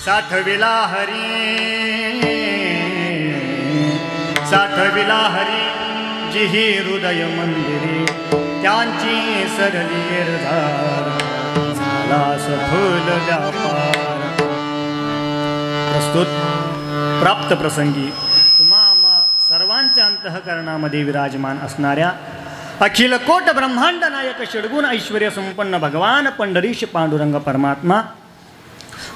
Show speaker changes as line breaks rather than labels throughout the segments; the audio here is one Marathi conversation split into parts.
साठविला हरी जिही हृदय मंदिरे त्यांची सरली धार झाला सफल व्यापार. प्रस्तुत प्राप्त प्रसंगी तुम्हा सर्वांच्या अंतःकरणामध्ये विराजमान असणाऱ्या अखिल कोट ब्रह्मांड नायक षड्गुण ऐश्वर्य संपन्न भगवान पंढरीश पांडुरंग परमात्मा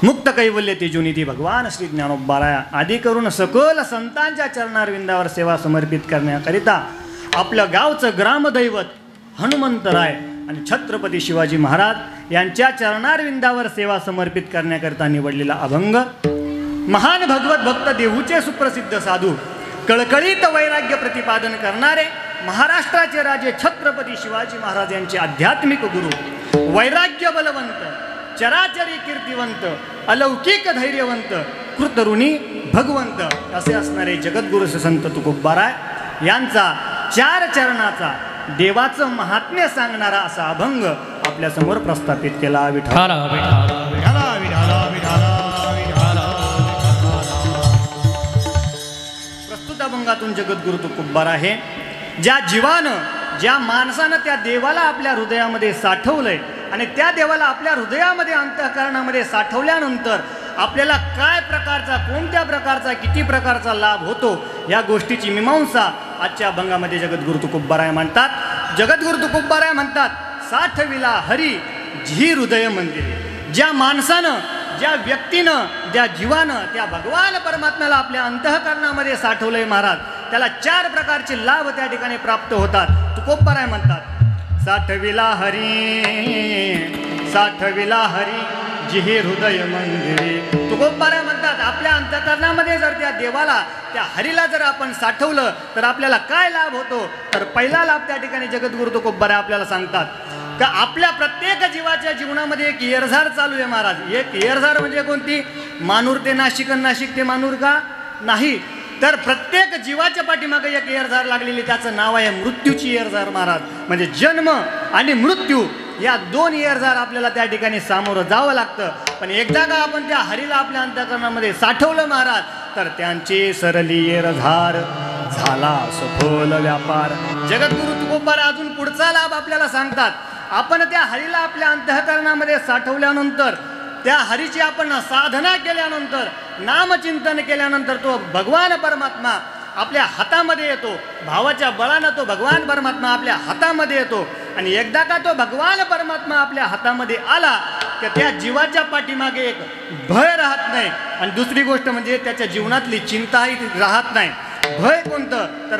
मुक्त कैवल्य तेजोनिधी भगवान श्री ज्ञानोबाराया आदी करून सकल संतांच्या चरणारविंदावर सेवा समर्पित करण्याकरिता आपलं गावचं ग्रामदैवत हनुमंतराय आणि छत्रपती शिवाजी महाराज यांच्या चरणारविंदावर सेवा समर्पित करण्याकरिता निवडलेला अभंग महान भगवत भक्त देहूचे सुप्रसिद्ध साधू कळकळीत वैराग्य प्रतिपादन करणारे महाराष्ट्राचे राजे छत्रपती शिवाजी महाराज यांचे आध्यात्मिक गुरु वैराग्य बलवंत चराचरी कीर्तिवंत अलौकिक धैर्यवंत कृतऋणी भगवंत असे असणारे जगद्गुरु संत तुकोबाराय यांचा 4 चरणाचा देवाचं महात्म्य सांगणारा असा अभंग आपल्या समोर प्रस्थापित केला. विठ्ठल प्रस्तुत अभंगातून जगद्गुरु तुकोबार आहे ज्या जीवानं ज्या माणसानं त्या देवाला आपल्या हृदयामध्ये साठवलंय आणि त्या देवाला आपल्या हृदयामध्ये अंतःकरणामध्ये साठवल्यानंतर आपल्याला काय प्रकारचा कोणत्या प्रकारचा किती प्रकारचा लाभ होतो या गोष्टीची मीमांसा आजच्या अभंगामध्ये जगद्गुरु तुकोबाराय म्हणतात. जगद्गुरु तुकोबाराय म्हणतात साठविला हरी जी हृदय मंदिरे. ज्या माणसानं ज्या व्यक्तीनं ज्या जीवानं त्या भगवान परमात्म्याला आपल्या अंतःकरणामध्ये साठवलंय महाराज त्याला 4 प्रकारचे लाभ त्या ठिकाणी प्राप्त होतात. तुकोबाराय म्हणतात साठविला हरी जिही हृदय मंदिरे. तुकोबाराय म्हणतात आपल्या अंतःकरणामध्ये जर त्या देवाला त्या हरीला जर आपण साठवलं तर आपल्याला काय लाभ होतो. तर पहिला लाभ त्या ठिकाणी जगद्गुरु तुकोबाराय आपल्याला सांगतात का आपल्या प्रत्येक जीवाच्या जीवनामध्ये एक येरझार चालू आहे महाराज. एक येरझार म्हणजे कोणती. मानूर ते नाशिक, नाशिक ते मानूर का नाही तर प्रत्येक जीवाच्या पाठीमागे एक येरझार लागलेली त्याचं नाव आहे मृत्यूची येरझार महाराज. म्हणजे जन्म आणि मृत्यू या 2 येरझार आपल्याला त्या ठिकाणी सामोरं जावं लागतं. पण एकदा का आपण त्या हरीला आपल्या अंतःकरणामध्ये साठवलं महाराज तर त्यांची सरली येरझार झाला सफल व्यापार. जगद्गुरु तुकोबार अजून पुढचा लाभ आपल्याला सांगतात. आपण त्या हरीला आपल्या अंतःकरणामध्ये साठवल्यानंतर त्या हरीची आपण साधना केल्यानंतर नामचिंतन केल्यानंतर तो भगवान परमात्मा आपल्या हातामध्ये येतो. भावाच्या बळानं तो भगवान परमात्मा आपल्या हातामध्ये येतो आणि एकदा का तो भगवान परमात्मा आपल्या हातामध्ये आला तर त्या जीवाच्या पाठीमागे एक भय राहत नाही आणि दुसरी गोष्ट म्हणजे त्याच्या जीवनातली चिंताही राहत नाही. भय कोणतं तर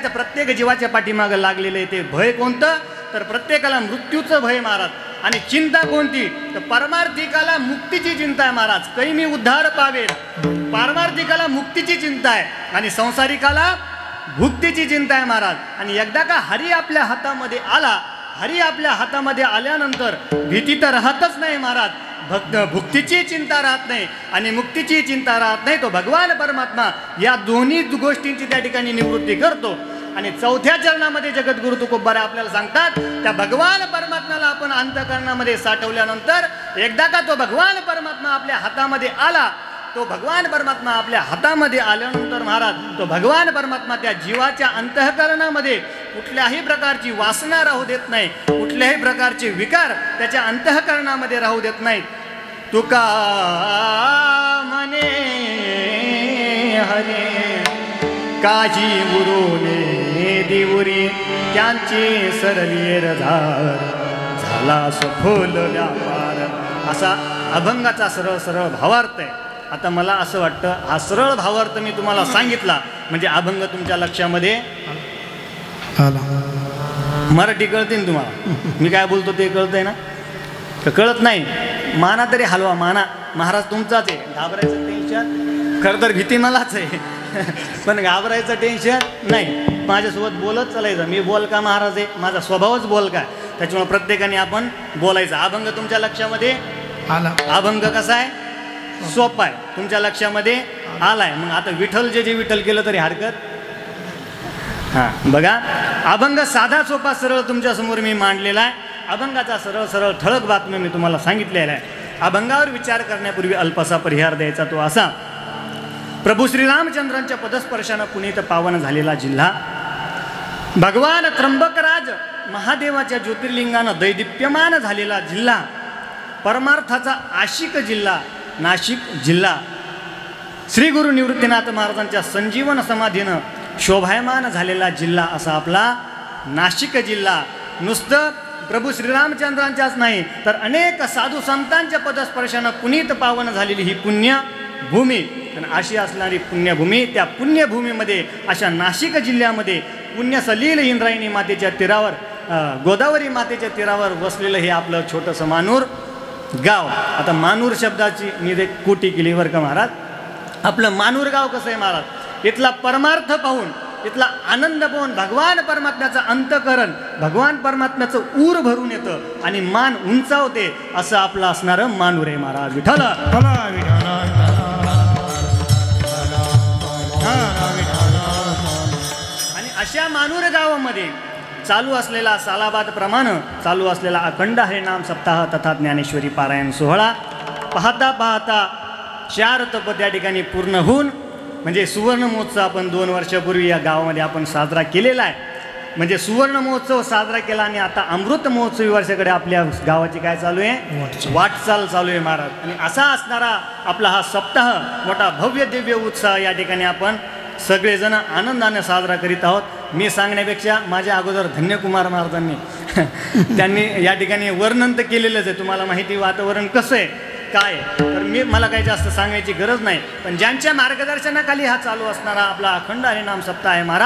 प्रत्येक जीवाच्या पाठीमागे लागलेलं आहे ते भय कोणतं तर प्रत्येकाला मृत्यूचं भय महाराज. आणि चिंता कोणती तर पारमार्थिकाला मुक्तीची चिंता आहे महाराज. काही मी उद्धार पावेल. पारमार्थिकाला मुक्तीची चिंता आहे आणि संसारिकाला भुक्तीची चिंता आहे महाराज. आणि एकदा का हरी आपल्या हातामध्ये आला हरी आपल्या हातामध्ये आल्यानंतर भीती तर राहतच नाही महाराज. भुक्तीची चिंता राहत नाही आणि मुक्तीची चिंता राहत नाही. तो भगवान परमात्मा या दोन्ही गोष्टींची त्या ठिकाणी निवृत्ती करतो. आणि 4थ्या चरणामध्ये जगद्गुरु तुकोबाराय आपल्याला सांगतात त्या भगवान परमात्म्याला आपण अंतःकरणामध्ये साठवल्यानंतर एकदा का तो भगवान परमात्मा आपल्या हातामध्ये आला तो भगवान परमात्मा आपल्या हातामध्ये आल्यानंतर महाराज तो भगवान परमात्मा त्या जीवाच्या अंतःकरणामध्ये कुठल्याही प्रकारची वासना राहू देत नाही. कुठल्याही प्रकारचे विकार त्याच्या अंतःकरणामध्ये राहू देत नाहीत. तुका म्हणे हरे काजी मुरुने दिवुरी त्यांची सरली येरझार झाला सफल व्यापार. असा अभंगाचा सरळ भावार्थ आहे. आता मला असं वाटतं हा सरळ भावार्थ मी तुम्हाला सांगितला म्हणजे अभंग तुमच्या लक्षामध्ये मराठी कळते ना तुम्हाला. मी काय बोलतो ते कळतंय ना तर कळत नाही. माना तरी हलवा माना. महाराज तुमचाच आहे. घाबरायचं टेन्शन खरं तर भीती मलाच आहे पण घाबरायचं टेन्शन नाही. माझ्यासोबत बोलत चालायचं. मी बोल का महाराज आहे. माझा स्वभावच बोल का त्याच्यामुळे प्रत्येकाने आपण बोलायचं. अभंग तुमच्या लक्षामध्ये आला. अभंग कसा आहे सोपा आहे तुमच्या लक्षामध्ये आलाय. मग आता विठ्ठल जे विठ्ठल केलं तरी हरकत. हां बघा अभंग साधा सोपा सरळ तुमच्यासमोर मी मांडलेला आहे. अभंगाचा सरळ ठळक बातम्या मी तुम्हाला सांगितलेला आहे. अभंगावर विचार करण्यापूर्वी अल्पसा परिहार द्यायचा तो असा. प्रभू श्रीरामचंद्रांच्या पदस्पर्शानं पुनीत पावन झालेला जिल्हा, भगवान त्र्यंबकराज महादेवाच्या ज्योतिर्लिंगानं दैदिप्यमान झालेला जिल्हा, परमार्थाचा आशिक जिल्हा नाशिक जिल्हा, श्री गुरु निवृत्तीनाथ महाराजांच्या संजीवन समाधीनं शोभायमान झालेला जिल्हा असा आपला नाशिक जिल्हा. नुसतं प्रभू श्रीरामचंद्रांच्याच नाही तर अनेक साधू संतांच्या पदस्पर्शानं पुनीत पावन झालेली ही पुण्यभूमी. आणि अशी असणारी पुण्यभूमी, त्या पुण्यभूमीमध्ये अशा नाशिक जिल्ह्यामध्ये पुण्यसलील इंद्रायणी मातेच्या तीरावर, गोदावरी मातेच्या तीरावर वसलेलं हे आपलं छोटंसं मानूर गाव. आता मानूर शब्दाची मी एक कोटी केली बरं का महाराज. आपलं मानूर गाव कसं आहे महाराज, इथला परमार्थ पाहून, इथला आनंद पाहून भगवान परमात्म्याचं अंतकरण, भगवान परमात्म्याचं ऊर भरून येतं आणि मान उंचावते असं आपलं असणारं मानूर आहे महाराज. विठ्ठल आणि अशा मानूर गावामध्ये चालू असलेला सालाबाद प्रमाण चालू असलेला अखंड हरिनाम सप्ताह तथा ज्ञानेश्वरी पारायण सोहळा पाहता पाहता 4 तप त्या ठिकाणी पूर्ण होऊन, म्हणजे सुवर्ण महोत्सव आपण 2 वर्षापूर्वी या गावामध्ये आपण साजरा केलेला आहे. म्हणजे सुवर्ण महोत्सव साजरा केला आणि आता अमृत महोत्सवी वर्षाकडे आपल्या गावाची काय चालू आहे, वाटचाल चालू आहे महाराज. आणि असा असणारा आपला हा सप्ताह मोठा भव्य दिव्य उत्साह या ठिकाणी आपण सगळेजण आनंदाने साजरा करीत आहोत. मी सांगण्यापेक्षा माझ्या अगोदर धन्यकुमार महाराजांनी त्यांनी या ठिकाणी वर्णन तर केलेलंच आहे. तुम्हाला माहिती वातावरण कसं आहे काय, तर मला काही जास्त सांगायची गरज नाही. पण ज्यांच्या मार्गदर्शनाखाली हा चालू असणारा आपला अखंड हरिनाम सप्ताह आहे महाराज.